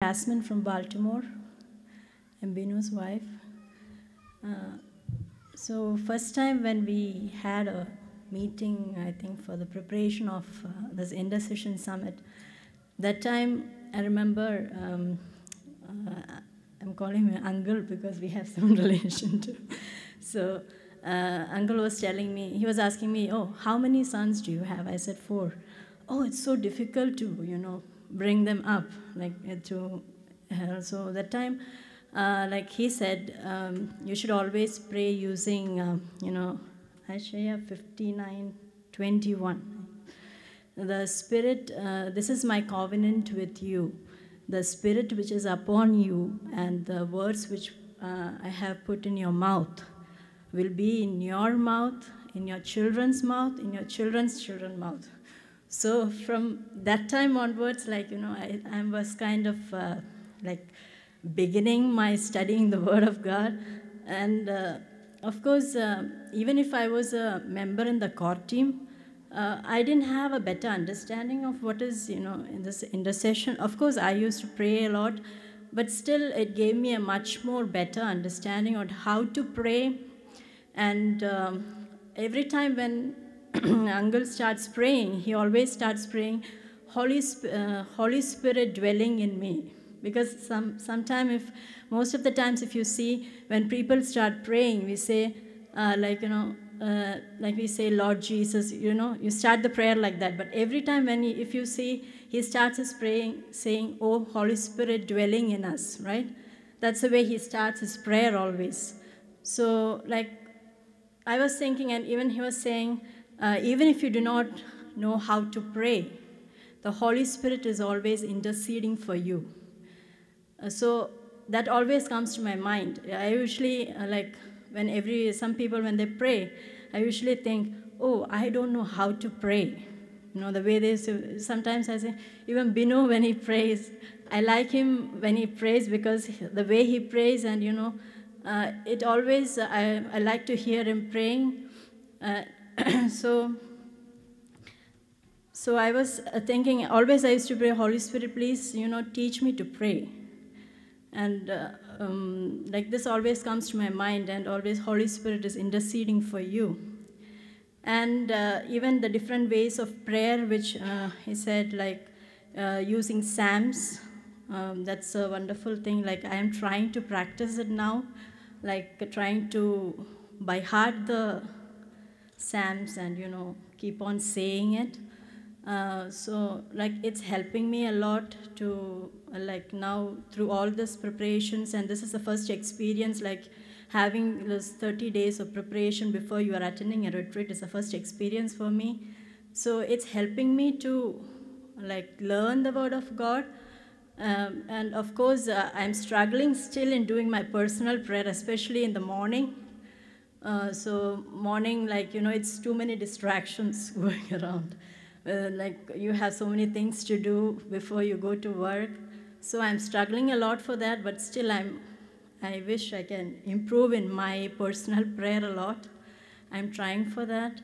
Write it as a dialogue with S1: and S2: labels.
S1: Casman from Baltimore. I'm Binu's wife. So first time when we had a meeting, I think for the preparation of this Intercession Summit, that time I remember, I'm calling him uncle because we have some relation too. So uncle was telling me, he was asking me, oh, how many sons do you have? I said 4. Oh, it's so difficult to, bring them up, so that time, like he said, you should always pray using, Isaiah 59:21. The Spirit, this is my covenant with you, the Spirit which is upon you, and the words which I have put in your mouth will be in your mouth, in your children's mouth, in your children's children's mouth. So from that time onwards, I was kind of beginning my studying the Word of God. And of course, even if I was a member in the core team, I didn't have a better understanding of what is, in this intercession. Of course, I used to pray a lot, but still it gave me a much more better understanding on how to pray. And every time when Uncle starts praying, he always starts praying, Holy Spirit dwelling in me. Because sometimes, most of the times if you see, when people start praying, we say, like we say, Lord Jesus, you start the prayer like that. But every time if you see, he starts his praying, saying, oh, Holy Spirit dwelling in us, right? That's the way he starts his prayer always. So, I was thinking, and even he was saying, even if you do not know how to pray, the Holy Spirit is always interceding for you. So that always comes to my mind. I usually, some people, when they pray, I usually think, oh, I don't know how to pray. The way they say, sometimes I say, even Binu, when he prays, I like him when he prays because the way he prays and, it always, I like to hear him praying. So I was thinking, always I used to pray, Holy Spirit, please, teach me to pray. And this always comes to my mind, and always Holy Spirit is interceding for you. And even the different ways of prayer, which he said, using Psalms, that's a wonderful thing. I am trying to practice it now, trying to by heart the Psalms and, keep on saying it. So it's helping me a lot to now through all this preparations, and this is the first experience, having this 30 days of preparation before you are attending a retreat is the first experience for me. So it's helping me to learn the Word of God. And of course, I'm struggling still in doing my personal prayer, especially in the morning. So morning, it's too many distractions going around. You have so many things to do before you go to work. So I'm struggling a lot for that, but still I wish I can improve in my personal prayer a lot. I'm trying for that.